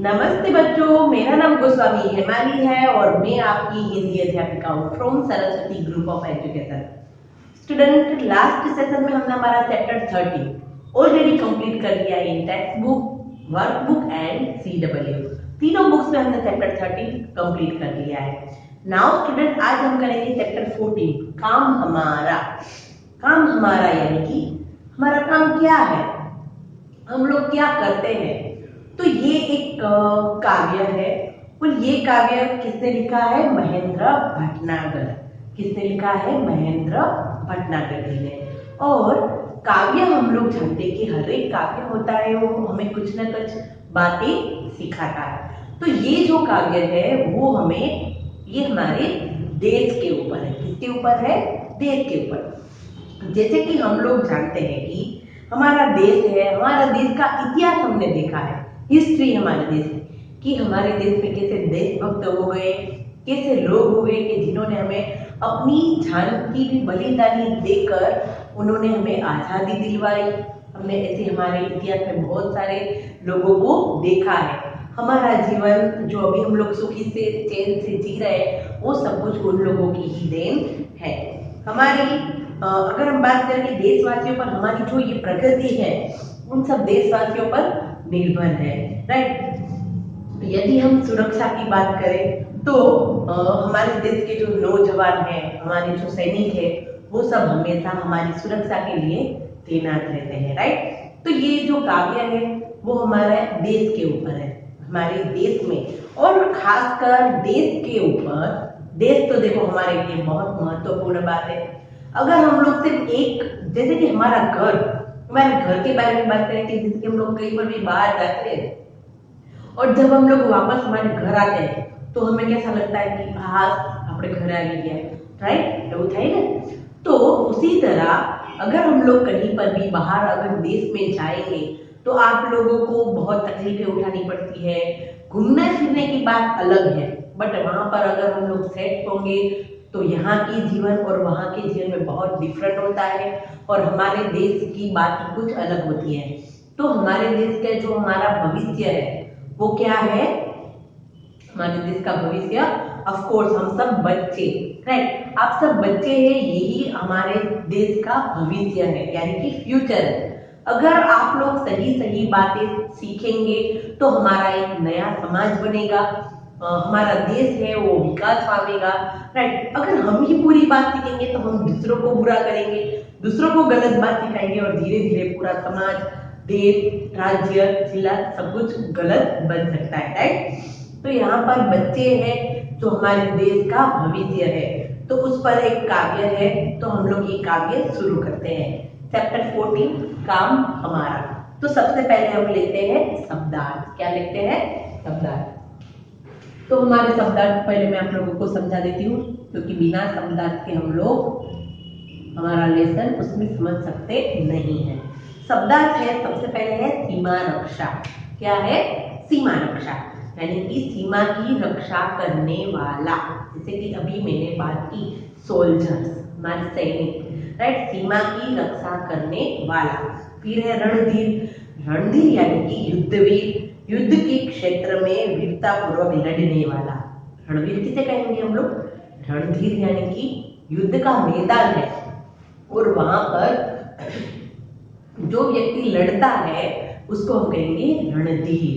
नमस्ते बच्चों, मेरा नाम गोस्वामी हेमाली है और मैं आपकी हिंदी अध्यापिका हूँ from Saraswati group of education. Student, last session में हमने हमारा चैप्टर 30 ऑलरेडी कंप्लीट कर लिया है इन text book, workbook and CW। तीनों बुक्स में हमने चैप्टर 30 कंप्लीट कर लिया है। नाउ स्टूडेंट, आज हम करेंगे चैप्टर 14 काम हमारा। काम हमारा यानी कि हमारा काम क्या है, हम लोग क्या करते हैं। तो ये एक काव्य है और ये काव्य किसने लिखा है? महेंद्र भटनागर। किसने लिखा है? महेंद्र भटनागर जी ने। और काव्य हम लोग जानते हैं कि हर एक काव्य होता है वो हमें कुछ ना कुछ बातें सिखाता है। तो ये जो काव्य है वो हमें, ये हमारे देश के ऊपर है। किसके ऊपर है? देश के ऊपर। जैसे कि हम लोग जानते हैं कि हमारा देश है, हमारा देश का इतिहास हमने देखा है, हिस्ट्री हमारे देश में कि हमारे देश में कैसे देशभक्त हो गए, कैसे लोग हो गए कि जिन्होंने हमें अपनी जान की भी बलिदानी देकर उन्होंने हमें आज़ादी दिलवाई। हमने ऐसे हमारे इतिहास में बहुत सारे लोगों को देखा है। हमारा जीवन जो अभी हम लोग सुखी से चैन से जी रहे हैं वो सब कुछ उन लोगों की ही देन है। हमारी अगर हम बात करें कि देशवासियों पर हमारी जो ये प्रगति है उन सब देशवासियों पर निर्भर है, राइट। यदि हम सुरक्षा की बात करें तो हमारे देश के जो नौजवान हैं, हमारे जो सैनिक है, वो सब हमेशा हमारी सुरक्षा के लिए तैनात रहते हैं, राइट। तो ये जो काव्य है वो हमारे देश के ऊपर है, हमारे देश में, और खासकर देश के ऊपर। देश तो देखो हमारे लिए बहुत महत्वपूर्ण बात है। अगर हम लोग सिर्फ एक, जैसे कि हमारा घर, हमारे घर के बारे में बात करें कि जैसे कि हम लोग कहीं पर भी बाहर जाते हैं और जब हम लोग वापस हमारे घर आते हैं तो हमें कैसा लगता है कि हाँ अपने घर आ गया, राइट, એવું થાય ને। तो उसी तरह अगर हम लोग कहीं पर भी बाहर अगर देश में जाएंगे तो आप लोगों को बहुत तकलीफें उठानी पड़ती है। घूमने फिरने की बात अलग है, बट वहां पर अगर हम लोग सेट होंगे तो यहाँ की जीवन और वहाँ के जीवन में बहुत डिफरेंट होता है और हमारे देश की बात कुछ अलग होती है। तो हमारे देश का जो हमारा भविष्य है वो क्या है? हमारे देश का भविष्य, ऑफ कोर्स हम सब बच्चे, राइट, आप सब बच्चे हैं, यही हमारे देश का भविष्य है यानी कि फ्यूचर है। अगर आप लोग सही सही बातें सीखेंगे तो हमारा एक नया समाज बनेगा, हमारा देश है वो विकास पाएगा, राइट। अगर हम ही बुरी बात सीखेंगे तो हम दूसरों को बुरा करेंगे, दूसरों को गलत बात सिखाएंगे और धीरे धीरे पूरा समाज, देश, राज्य, जिला सब कुछ गलत बन सकता है, राइट। तो यहाँ पर बच्चे हैं जो हमारे देश का भविष्य है, तो उस पर एक काव्य है, तो हम लोग ये काव्य शुरू करते हैं। चैप्टर 14 काम हमारा। तो सबसे पहले हम लेते हैं शब्दार्थ। क्या लेते हैं? शब्दार्थ। तो हमारे शब्दार्थ पहले मैं आप लोगों को समझा देती हूँ क्योंकि बिना शब्दार्थ के हम लोग हमारा लेसन उसमें समझ सकते नहीं है। शब्दार्थ है, सबसे पहले है सीमा रक्षा। क्या है? सीमा रक्षा यानी कि सीमा की रक्षा करने वाला। जैसे कि अभी मैंने बात की सोल्जर्स, हमारे सैनिक, राइट, सीमा की रक्षा करने वाला। फिर है रणधीर। रणधीर यानी कि युद्धवीर, युद्ध के क्षेत्र में वीरता पूर्वक लड़ने वाला। रणवीर किसे कहेंगे हम लोग? रणधीर यानी कि युद्ध का मैदान है और वहां पर जो व्यक्ति लड़ता है उसको हम कहेंगे रणधीर,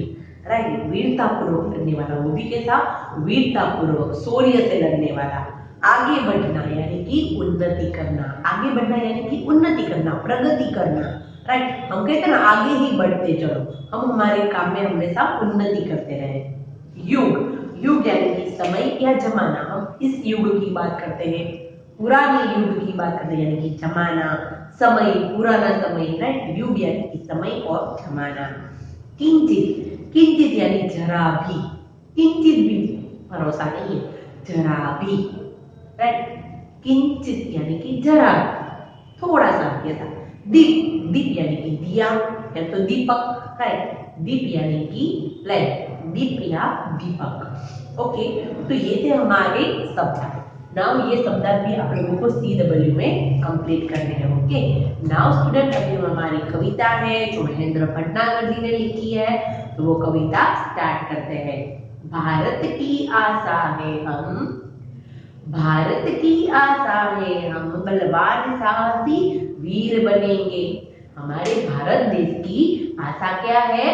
राइट। वीरता पूर्वक लड़ने वाला, वो भी कैसा? वीरता पूर्वक, शौर्य से लड़ने वाला। आगे बढ़ना यानी कि उन्नति करना, आगे बढ़ना यानी कि उन्नति करना, प्रगति करना, राइट। हम कहते हैं ना आगे ही बढ़ते चलो, हम हमारे काम में हमेशा उन्नति करते रहे। युग, युग यानी कि समय या जमाना, हम इस युग की बात करते हैं। पुराने युग की बात करते हैं यानी कि जमाना, समय, पुराना समय, राइट। युग यानी कि समय और जमाना। किंचित, किंचित यानी जरा भी, किंचित भी भरोसा नहीं है, जरा भी, राइट। किंचित यानी कि जरा, थोड़ा सा ऐसा। दीप, दीप यानी कि दिया या तो दीपक, राइट। दीप यानी कि लैंप, दीप या दीपक। ओके, तो ये थे हमारे शब्द। नाउ ये शब्दार्थ भी आप लोगों को CW में कंप्लीट करने हैं। ओके, नाउ स्टूडेंट, अभी हमारी कविता है जो महेंद्र भटनागर जी ने लिखी है तो वो कविता स्टार्ट करते हैं। भारत की आशा है हम, भारत की आशा है हम, बलवान साहसी वीर बनेंगे। हमारे भारत देश की आशा क्या है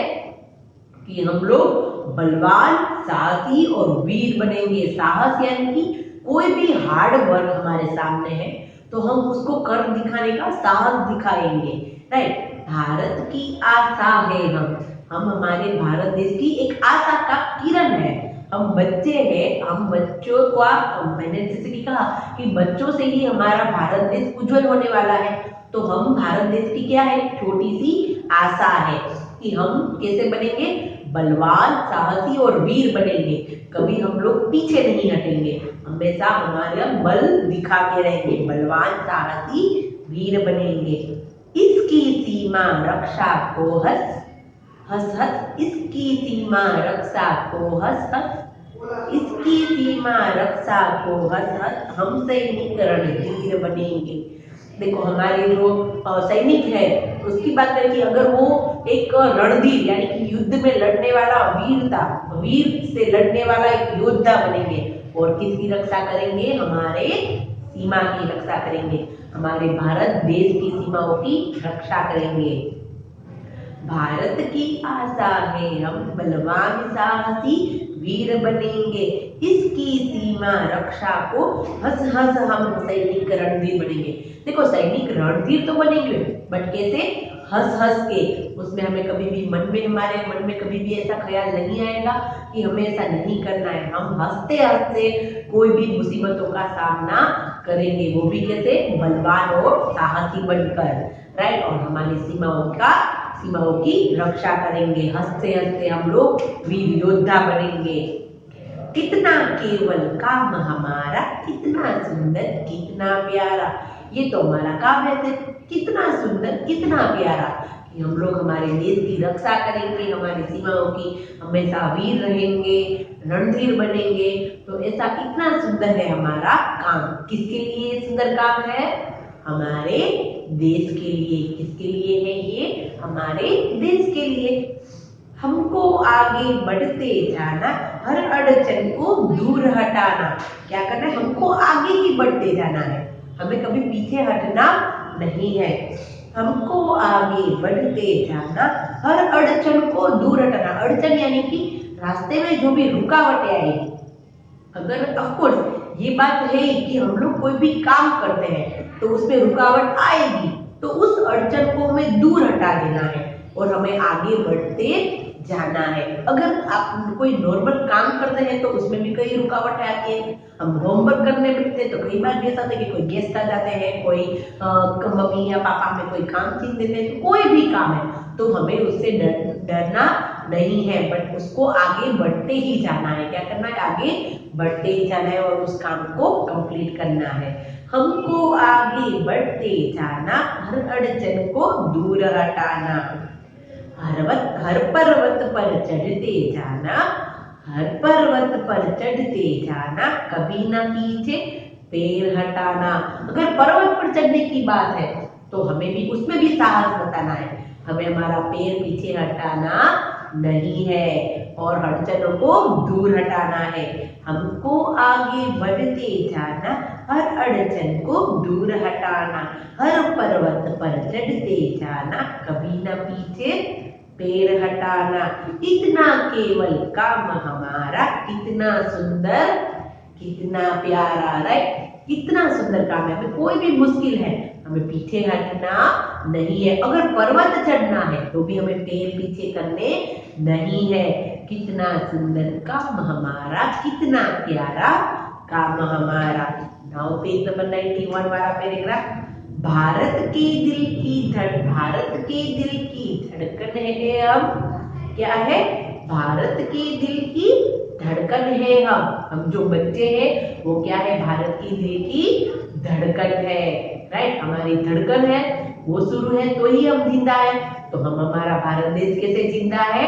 कि हम लोग बलवान साहसी और वीर बनेंगे। साहस यानी कि कोई भी हार्ड वर्क हमारे सामने है तो हम उसको कर दिखाने का साहस दिखाएंगे। राइट, भारत की आशा है हम हमारे भारत देश की एक आशा का किरण है। हम बच्चे हैं, हम बच्चों का, मैंने जैसे कि कहा कि बच्चों से ही हमारा भारत देश उज्जवल होने वाला है। तो हम भारत देश की क्या है, छोटी सी आशा है कि हम कैसे बनेंगे, बलवान साहसी और वीर बनेंगे। कभी हम लोग पीछे नहीं हटेंगे, हमेशा हमारा बल दिखा के रहेंगे, बलवान साहसी वीर बनेंगे। इसकी सीमा रक्षा को हंस हंस हंस, इसकी सीमा रक्षा को हंस हंस, इसकी सीमा रक्षा को हंस हंस, हम सैनिक रणधीर बनेंगे। देखो हमारे जो सैनिक है उसकी बात करें कि अगर वो एक रणधीर यानी कि युद्ध में लड़ने वाला वीर से लड़ने वाला एक योद्धा बनेंगे। और किसकी रक्षा करेंगे, हमारे सीमा की रक्षा करेंगे, हमारे भारत देश की सीमाओं की रक्षा करेंगे। भारत की आशा है हम, बलवान साहसी वीर बनेंगे। इसकी सीमा रक्षा को हंस हंस, हम सैनिक रणधीर बनेंगे। देखो सैनिक रणधीर तो बनेंगे बट कैसे, हंस हंस के। उसमें हमें कभी भी हमारे मन में कभी भी ऐसा ख्याल नहीं आएगा कि हमें ऐसा नहीं करना है। हम हंसते हंसते कोई भी मुसीबतों का सामना करेंगे, वो भी कैसे, बलवान और साहसी बनकर। राइट, और हमारी सीमाओं की रक्षा करेंगे। हंसते हंसते हम लोग वीर योद्धा बनेंगे। कितना केवल काम हमारा, कितना सुंदर कितना प्यारा। ये तो हमारा काम है, कितना सुंदर कितना प्यारा कि हम लोग हमारे देश की रक्षा करेंगे, हमारी सीमाओं की हमेशा वीर रहेंगे, रणधीर बनेंगे। तो ऐसा कितना सुंदर है हमारा काम। किसके लिए सुंदर काम है, हमारे देश के लिए। किसके लिए है ये, हमारे देश के लिए। हमको आगे बढ़ते जाना, हर अड़चन को दूर हटाना। क्या करना है, हमको आगे ही बढ़ते जाना है, हमें कभी पीछे हटना नहीं है। हमको आगे बढ़ते जाना, हर अड़चन को दूर हटाना। अड़चन यानी कि रास्ते में जो भी रुकावटें आएगी, अगर ऑफकोर्स ये बात है कि हम लोग कोई भी काम करते हैं तो उसमें रुकावट आएगी, तो उस अड़चन को हमें दूर हटा देना है और हमें आगे बढ़ते जाना है। अगर आप कोई नॉर्मल काम करते हैं तो उसमें भी कई रुकावटें आती है। हम होमवर्क करने बैठते हैं तो कई बार ऐसा होता है कि कोई गेस्ट आ जाते हैं, कोई मम्मी या पापा में कोई काम छीन देते हैं, तो कोई भी काम है तो हमें उससे डरना नहीं है, बट उसको आगे बढ़ते ही जाना है। क्या करना है, आगे बढ़ते ही जाना है और उस काम को कंप्लीट करना है। हमको आगे बढ़ते जाना, हर अड़चन को दूर हटाना। हर पर्वत पर चढ़ते जाना, हर पर्वत पर चढ़ते जाना, कभी ना पीछे पैर हटाना। अगर पर्वत पर चढ़ने की बात है तो हमें भी उसमें भी साहस बताना है, हमें हमारा पैर पीछे हटाना नहीं है और अड़चनों को दूर हटाना है। हमको आगे बढ़ते जाना, हर अड़चन को दूर हटाना, हर पर्वत पर चढ़ते जाना, कभी न पीछे पैर हटाना। इतना केवल काम हमारा, कितना सुंदर कितना प्यारा। राइट, कितना सुंदर काम है। हमें कोई भी मुश्किल है, हमें पीछे हटना नहीं है। अगर पर्वत चढ़ना है तो भी हमें पैर पीछे करने नहीं है। कितना सुंदर काम हमारा, कितना प्यारा काम हमारा। नाउ पेज नंबर 91 वाला पैराग्राफ। भारत के दिल की धड़कन है हम। क्या है, भारत के दिल की धड़कन है हम जो बच्चे हैं वो क्या है, भारत की दिल की धड़कन है। राइट, हमारी धड़कन है वो शुरू है तो ही हम जिंदा है। तो हम हमारा भारत देश कैसे जिंदा है,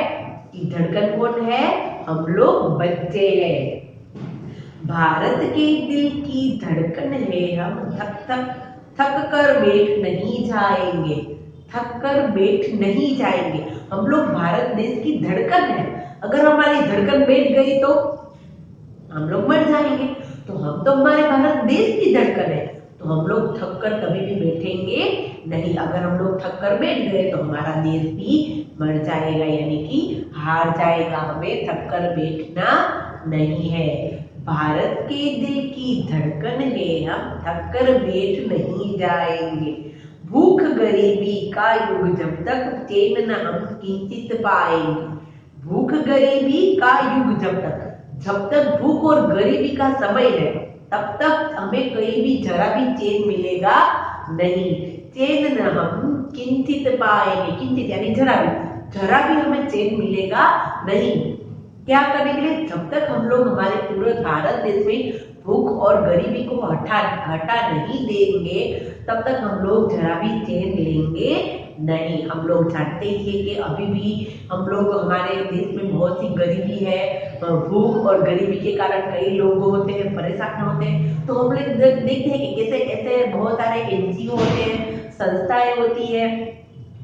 कि धड़कन कौन है, हम लोग बच्चे हैं। भारत के दिल की धड़कन है हम, थक कर बैठ नहीं जाएंगे, थक कर बैठ नहीं जाएंगे। हम लोग भारत देश की धड़कन है, अगर हमारी धड़कन बैठ गई तो हम लोग मर जाएंगे। तो हम तो हमारे भारत देश की धड़कन है, तो हम लोग थक कर कभी भी बैठेंगे नहीं। अगर हम लोग थक कर बैठ गए तो हमारा देश भी मर जाएगा, यानी कि हार जाएगा। हमें थक कर बैठना नहीं है। भारत के दिल की धड़कन है, हम थक कर बैठ नहीं जाएंगे। भूख गरीबी का युग जब तक चैन न हम किंचित पाएंगे। भूख गरीबी का युग जब तक भूख और गरीबी का समय है तब तक हमें कहीं भी जरा भी चैन मिलेगा नहीं। चैन न हम किंचित पाएंगे, किंचित यानी जरा भी हमें चैन मिलेगा नहीं। क्या करने के लिए? जब तक हम लोग हमारे पूरे भारत देश में भूख और गरीबी को हटा नहीं देंगे तब तक हम लोग जरा भी चैन लेंगे नहीं। हम लोग जानते ही हैं कि अभी भी हम लोग हमारे देश में बहुत सी गरीबी है। भूख और गरीबी के कारण कई लोग होते हैं परेशान होते हैं। तो हम लोग देखते हैं कि कैसे ऐसे बहुत सारे एनजीओ होते हैं, संस्थाएं होती है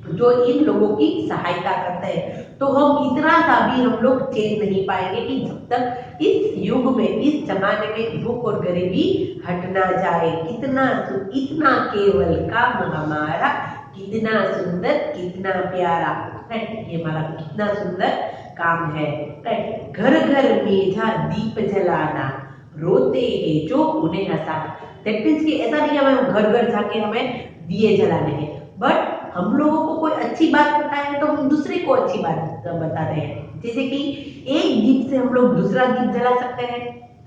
जो इन लोगों की सहायता करते हैं। तो हम इतना सा भी हम लोग चैन नहीं पाएंगे कि जब तक इस युग में, इस जमाने में भूख और गरीबी हट ना जाए। इतना केवल काम हमारा, कितना सुंदर, कितना प्यारा। राइट, ये हमारा कितना सुंदर काम है। राइट, घर घर मेजा दीप जलाना, रोते हैं जो उन्हें हंसाना। दैट मीन्स कि ऐसा नहीं है हमें घर घर जाके हमें दिए जलाने हैं, बट हम लोगों को कोई अच्छी बात पता है तो हम दूसरे को अच्छी बात बताते हैं। जैसे कि एक दीप से हम लोग दूसरा दीप जला सकते हैं।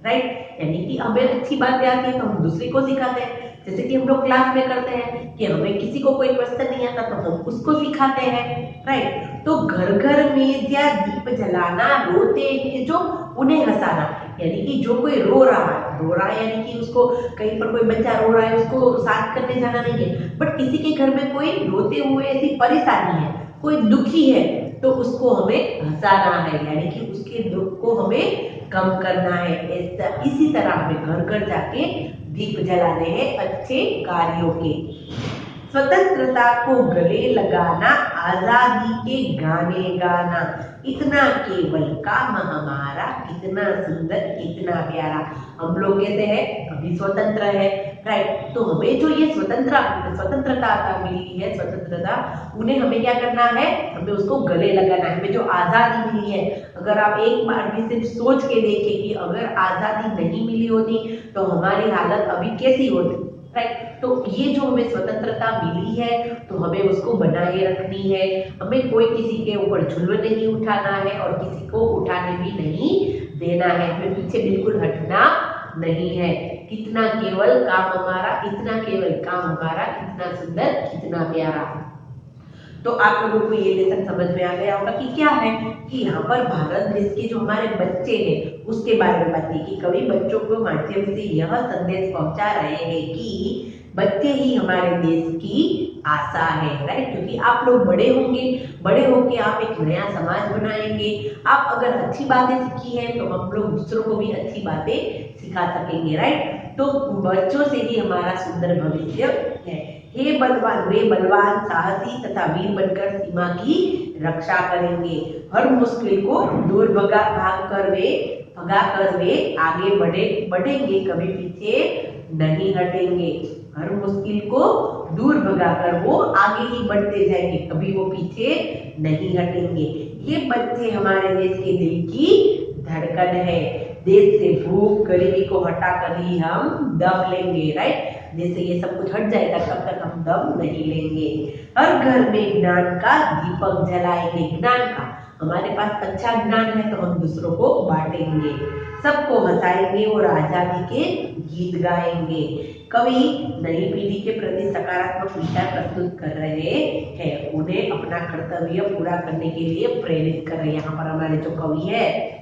राइट, यानी कि हमें अच्छी बातें आती है तो हम दूसरे को सिखाते हैं। जैसे कि हम लोग क्लास में करते हैं कि हमें किसी को कोई क्वेश्चन नहीं आता तो हम उसको सिखाते हैं। राइट, तो घर घर में या दीप जलाना, रोते हैं जो उन्हें हंसाना, यानी कि जो कोई रो रहा है यानी कि उसको कहीं पर कोई बच्चा रो रहा है उसको शांत करने जाना नहीं है, बट किसी के घर में कोई रोते हुए ऐसी परेशानी है, कोई दुखी है तो उसको हमें हंसाना है, यानी कि उसके दुख को हमें कम करना है। इसी तरह हमें घर घर जाके दीप जलाने हैं अच्छे कार्यों के। स्वतंत्रता को गले लगाना, आजादी के गाने गाना, इतना केवल काम हमारा, कितना सुंदर, कितना प्यारा। हम लोग कहते हैं अभी स्वतंत्र है। राइट, तो हमें जो ये स्वतंत्रता मिली है, स्वतंत्रता, उन्हें हमें क्या करना है? हमें उसको गले लगाना है। हमें जो आजादी मिली है, अगर आप एक बार भी सिर्फ सोच के देखें कि अगर आजादी नहीं मिली होती तो हमारी हालत अभी कैसी होती। राइट, तो ये जो हमें स्वतंत्रता मिली है तो हमें उसको बनाए रखनी है। हमें कोई किसी के ऊपर जुल्म नहीं उठाना है और किसी को उठाने भी नहीं देना है। हमें पीछे बिल्कुल हटना नहीं है। कितना केवल काम हमारा, इतना केवल काम हमारा, कितना सुंदर, कितना प्यारा। तो आप लोगों को ये लेसन समझ में आ गया होगा कि क्या है कि यहाँ पर भारत देश के जो हमारे बच्चे हैं उसके बारे में बात की कि कवि बच्चों को माध्यम से यह संदेश पहुंचा रहे हैं कि बच्चे ही हमारे देश की आशा है। राइट, क्योंकि आप लोग बड़े होंगे आप एक नया समाज बनाएंगे। आप अगर अच्छी बातें सीखी है तो हम लोग दूसरों को भी अच्छी बातें सिखा सकेंगे। राइट, तो बच्चों से ही हमारा सुंदर भविष्य है। हे बलवान, वे बलवान, साहसी तथा वीर बनकर सीमा की रक्षा करेंगे। हर मुश्किल को दूर भगा कर वे आगे बढ़ेंगे, कभी पीछे नहीं हटेंगे। हर मुश्किल को दूर भगाकर वो आगे ही बढ़ते जाएंगे, कभी वो पीछे नहीं हटेंगे। ये बच्चे हमारे देश के दिल की धड़कन है। देश से भूख गरीबी को हटाकर ही हम दम लेंगे। राइट, जैसे ये सब कुछ हट जाएगा तब तक हम दम नहीं लेंगे। हर घर में ज्ञान का दीपक जलाएंगे। ज्ञान का, हमारे पास अच्छा ज्ञान है तो हम दूसरों को बांटेंगे। सबको हंसाएंगे और आजादी के गीत गाएंगे। कवि नई पीढ़ी के प्रति सकारात्मक विचार प्रस्तुत कर रहे हैं, उन्हें अपना कर्तव्य पूरा करने के लिए प्रेरित कर रहे हैं। यहाँ पर हमारे जो कवि है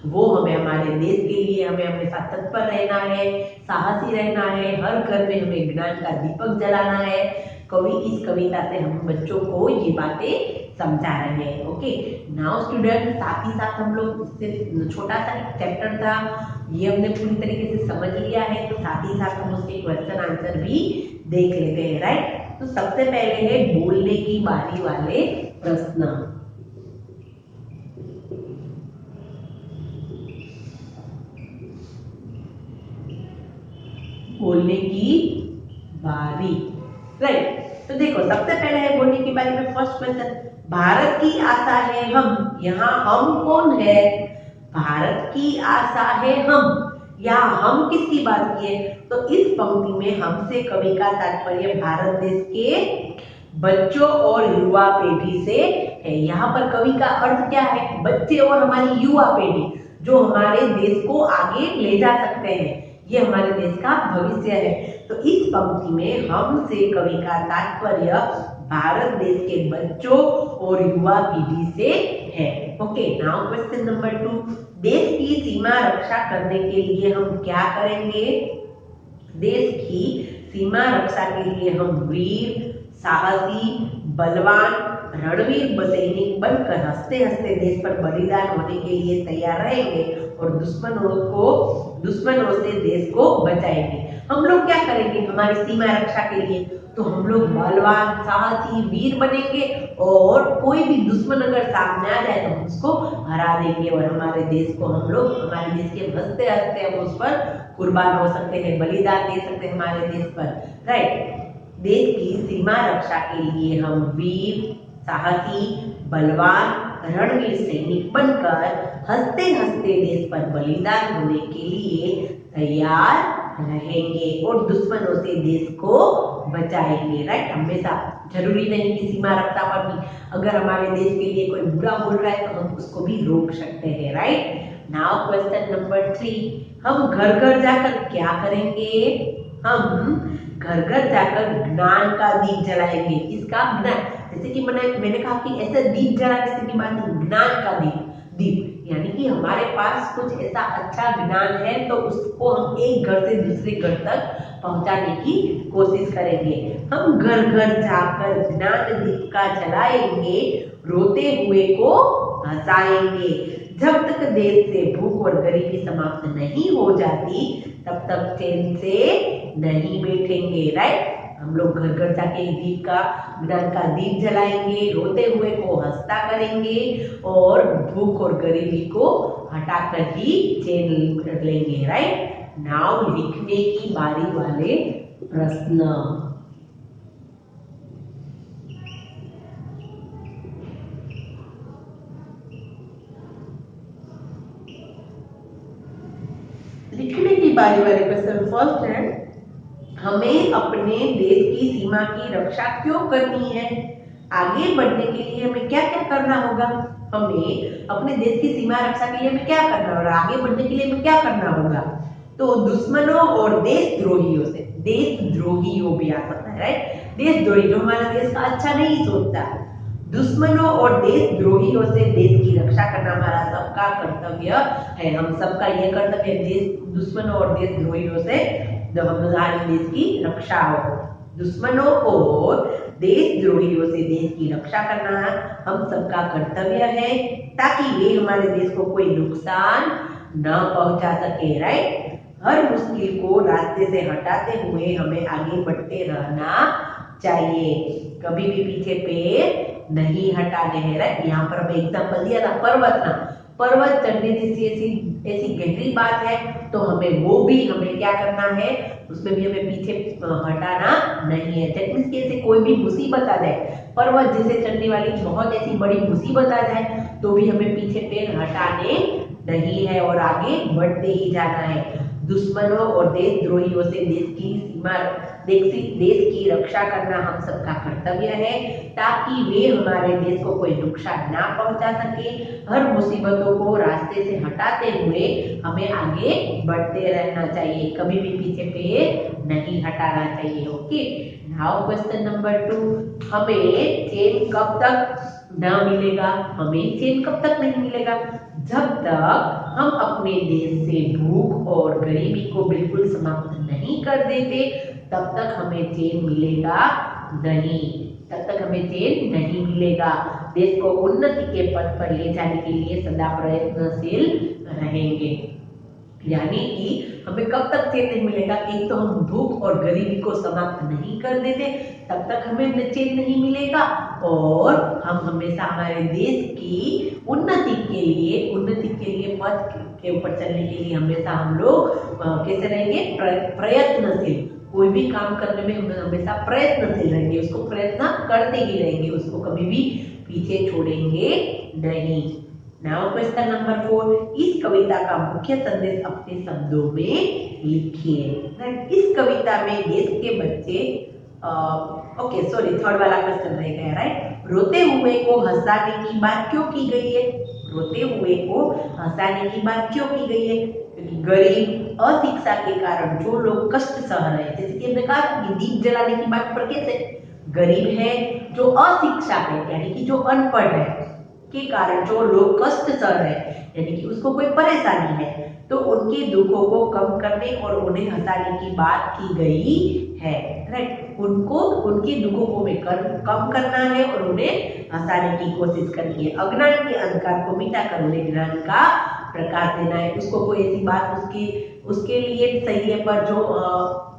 वो हमें हमारे देश के लिए हमें हमेशा तत्पर रहना है, साहसी रहना है। हर घर में हमें ज्ञान का दीपक जलाना है। कवि इस कविता से हम बच्चों को ये बातें समझा रहे हैं। ओके, नाउ स्टूडेंट, साथ ही साथ हम लोग इससे छोटा सा एक चैप्टर था ये हमने पूरी तरीके से समझ लिया है, तो साथ ही साथ हम उसके क्वेश्चन आंसर भी देख लेते हैं, राइट। तो सबसे पहले है बोलने की बारी वाले प्रश्न। बोलने की बारी, राइट। तो देखो सबसे पहले है बोलने की बारी में फर्स्ट क्वेश्चन, भारत की आशा है हम। यहाँ हम कौन है? भारत की आशा है हम। यहाँ हम किसकी बात की है? तो इस पंक्ति में हमसे कवि का तात्पर्य भारत देश के बच्चों और युवा पीढ़ी से है। यहाँ पर कवि का अर्थ क्या है? बच्चे और हमारी युवा पीढ़ी जो हमारे देश को आगे ले जा सकते हैं, ये हमारे देश का भविष्य है। तो इस पंक्ति में हमसे कवि का तात्पर्य भारत देश के बच्चों और युवा पीढ़ी से है। ओके, नाउ क्वेश्चन नंबर 2, देश की सीमा रक्षा करने के लिए हम क्या करेंगे? देश की सीमा रक्षा के लिए हम वीर, साहसी, बलवान, रणवीर सैनिक बनकर हंसते हंसते देश पर बलिदान होने के लिए तैयार रहेंगे और दुश्मनों से देश को बचाएंगे। हम लोग क्या करेंगे हमारी सीमा रक्षा के लिए? तो हम लोग बलवान, साहसी, वीर बनेंगे और कोई भी दुश्मन अगर सामने आ जाए तो हम उसको हरा देंगे और हमारे देश को हम लोग, हमारे देश के हंसते हंसते हम उस पर कुर्बान हो सकते हैं, बलिदान दे सकते हैं हमारे देश पर, राइट। देश की सीमा रक्षा के लिए हम वीर, साहसी, बलवान, रणवीर सैनिक बनकर हंसते हंसते देश पर बलिदान होने के लिए तैयार रहेंगे और दुश्मनों से देश को बचाएंगे, राइट। हमेशा जरूरी नहीं कि सीमा रक्षा पर भी अगर हमारे देश के लिए कोई बुरा बोल रहा है तो हम उसको भी रोक सकते हैं, राइट। नाउ क्वेश्चन नंबर 3, हम घर घर जाकर क्या करेंगे? हम घर घर जाकर ज्ञान का दीप जलाएंगे। किसका? ज्ञान। जैसे कि मैंने कहा कि ऐसे दीप जलाने से की बात नहीं, ज्ञान का दीप यानी कि हमारे पास कुछ ऐसा अच्छा ज्ञान है तो उसको हम एक घर से दूसरे घर तक पहुंचाने की कोशिश करेंगे। हम घर घर जाकर ज्ञान दीप का जलाएंगे, रोते हुए को हंसाएंगे। जब तक देश से भूख और गरीबी समाप्त नहीं हो जाती तब तक चैन से नहीं बैठेंगे, राइट। हम लोग घर घर जाके ज्ञान का दीप जलाएंगे, रोते हुए को हंसता करेंगे और भूख और गरीबी को हटाकर ही चैन कर लेंगे, राइट। नाउ लिखने की बारी वाले प्रश्न। लिखने की बारी वाले क्वेश्चन फर्स्ट है, हमें अपने देश की सीमा की रक्षा क्यों करनी है? आगे बढ़ने के लिए हमें क्या क्या करना होगा? हमें अपने देश की सीमा रक्षा के लिए हमें क्या करना होगा? आगे बढ़ने के लिए हमें क्या करना होगा? तो दुश्मनों और देशद्रोहियों भी आ सकता है, राइट। देशद्रोही जो हमारे देश का अच्छा नहीं सोचता, दुश्मनों और देशद्रोहियों से देश की रक्षा करना हमारा सबका कर्तव्य है। हम सबका यह कर्तव्य है दुश्मनों और देशद्रोहियों से हमारे देश की रक्षा हो। दुश्मनों और देशद्रोहियों से देश की रक्षा करना हम सबका कर्तव्य है ताकि वे हमारे देश को कोई नुकसान न पहुंचा सके, राइट। हर मुश्किल को रास्ते से हटाते हुए हमें आगे बढ़ते रहना चाहिए, कभी भी पीछे पैर नहीं हटाने हैं, राइट। यहाँ पर हमें एग्जाम्पल दिया था पर्वत चढ़ने जैसी ऐसी गहरी बात है तो हमें क्या करना है, उसमें भी हमें पीछे हटाना नहीं है। जैसे कोई भी मुसीबत आ जाए, पर्वत जैसे चढ़ने वाली बहुत ऐसी बड़ी मुसीबत आ जाए तो भी हमें पीछे पैर हटाने नहीं है और आगे बढ़ते ही जाना है। दुश्मनों और देशद्रोहियों से देश की रक्षा करना हम सबका कर्तव्य है ताकि वे हमारे देश को कोई नुकसान ना पहुंचा सके। हर मुसीबतों को रास्ते से हटाते हुए हमें आगे बढ़ते रहना चाहिए, कभी भी पीछे पैर नहीं हटाना चाहिए। ओके, नाउ क्वेश्चन नंबर 2, हमें चैन कब तक न मिलेगा? हमें चैन कब तक नहीं मिलेगा? जब तक हम अपने देश से भूख और गरीबी को बिल्कुल समाप्त नहीं कर देते तब तक हमें चैन मिलेगा नहीं, तब तक हमें चैन नहीं मिलेगा। देश को उन्नति के पथ पर ले जाने के लिए सदा प्रयत्नशील रहेंगे, यानी कि हमें कब तक चैन नहीं मिलेगा, एक तो हम भूख और गरीबी को समाप्त नहीं कर देते तब तक हमें चैन नहीं मिलेगा, और हम हमेशा हमारे देश की उन्नति के लिए पथ के ऊपर चलने के लिए हमेशा हम लोग कैसे रहेंगे, प्रयत्नशील। कोई भी काम करने में हम हमेशा प्रयत्नशील रहेंगे, उसको प्रयत्न करते ही रहेंगे, उसको कभी भी पीछे छोड़ेंगे नहीं। नाउ क्वेश्चन नंबर 4, इस कविता का मुख्य संदेश अपने शब्दों में लिखिए। इस कविता में देश के बच्चे ओके सॉरी थर्ड वाला क्वेश्चन रह गया, राइट। रोते हुए को हंसाने की बात क्यों की गई है? रोते हुए को हंसाने की बात क्यों की गई है? क्योंकि गरीब अशिक्षा के कारण जो लोग कष्ट सह रहे हैं, जैसे कि हमने कहा कि दीप जलाने की बात पर कैसे, गरीब है जो अशिक्षा है यानी कि जो अनपढ़ है के कारण जो लोग कष्ट सह रहे हैं यानी कि उसको कोई परेशानी है, तो उनके दुखों को कम करने और उन्हें हंसाने की बात की गई है, राइट। उनको उनके दुखों को कम करना है और उन्हें हंसाने की कोशिश करनी है। अज्ञान के अंधकार को मिटाकर उन्हें ज्ञान का प्रकाश देना है। उसको कोई ऐसी बात उसके लिए सही है, पर जो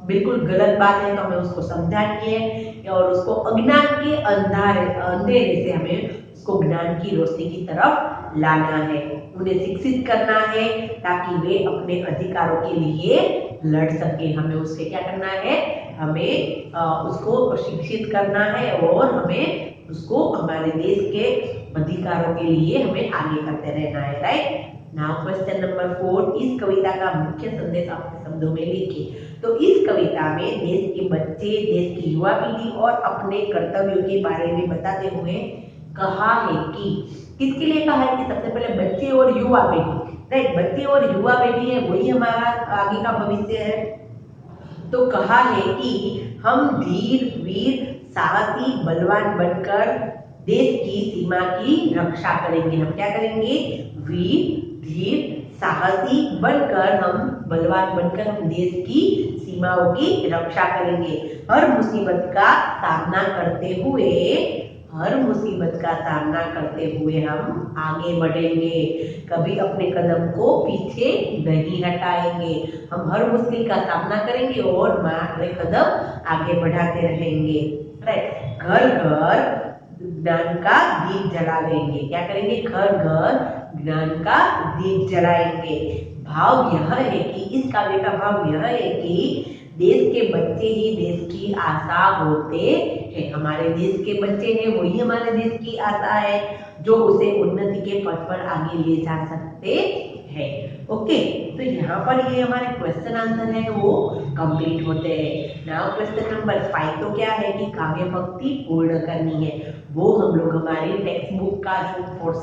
बिल्कुल गलत बात है तो हमें उसको समझानी है और उसको अज्ञान के अंधेरे से हमें उसको ज्ञान की रोशनी की तरफ लाना है, उन्हें शिक्षित करना है ताकि वे अपने अधिकारों के लिए लड़ सके। हमें उससे क्या करना है, हमें उसको शिक्षित करना है और हमें उसको हमारे देश के अधिकारों के लिए हमें आगे करते रहना है, राइट। नाउ क्वेश्चन नंबर 4, इस कविता का मुख्य संदेश अपने शब्दों में लिखिए। तो इस कविता में देश के बच्चे, देश की युवा पीढ़ी और अपने कर्तव्यों के बारे में बताते हुए कहा है कि, किसके लिए कहा है कि सबसे पहले बच्चे और युवा पीढ़ी, राइट। बच्चे और युवा पीढ़ी है वही हमारा आगे का भविष्य है। तो कहा है कि हम धीर वीर साहसी बलवान बनकर देश की सीमा की रक्षा करेंगे। हम क्या करेंगे, वीर धीर साहसी बनकर, हम बलवान बनकर हम देश की सीमाओं की रक्षा करेंगे। हर मुसीबत का सामना करते हुए हम आगे बढ़ेंगे, कभी अपने कदम को पीछे नहीं हटाएंगे। हम हर मुश्किल का सामना करेंगे और अपने कदम आगे बढ़ाते रहेंगे, राइट। घर घर ज्ञान का दीप जलाएंगे। क्या करेंगे, घर घर ज्ञान का दीप जलाएंगे। भाव यह है कि इस काव्य का भाव यह है कि देश के बच्चे ही देश की आशा होते हैं। हमारे देश के बच्चे हैं वही हमारे देश की आशा है, जो उसे उन्नति के पथ पर आगे ले जा सकते हैं। ओके, तो यहाँ पर ये हमारे क्वेश्चन आंसर है वो कंप्लीट होते हैं। नाउ क्वेश्चन नंबर 5 तो क्या है कि काव्य भक्ति पूर्ण करनी है, वो हम लोग हमारी टेक्स्ट बुक का जो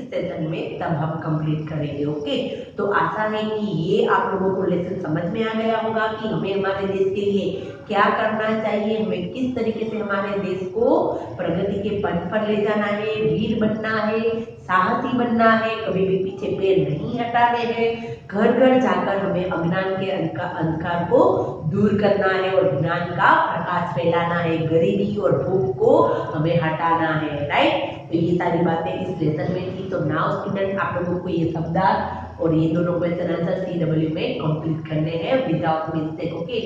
सेशन में तब हम कंप्लीट करेंगे। ओके, तो आशा है कि ये आप लोगों को लेसन समझ में आ गया होगा कि हमें हमारे देश के लिए क्या करना चाहिए, हमें किस तरीके से हमारे देश को प्रगति के पथ पर ले जाना है, वीर बनना है, साहसी बनना है, कभी भी पीछे पैर नहीं हटाने हैं। घर घर जाकर हमें अज्ञान के अंधकार को दूर करना है और ज्ञान का प्रकाश फैलाना है, गरीबी और भूख को हमें हटाना है, राइट। तो ये सारी बातें इस लेसन में थी। तो नाउ स्टूडेंट आप लोगों को ये शब्दार्थ और ये दोनों क्वेश्चन आंसर CW में कंप्लीट करने हैं विदाउट मिस्टेक। ओके,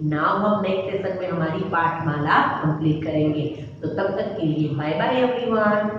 नाउ हम नेक्स्ट सेशन में हमारी पाठमाला कंप्लीट करेंगे। तो तब तक के लिए बाय बाय एवरीवन।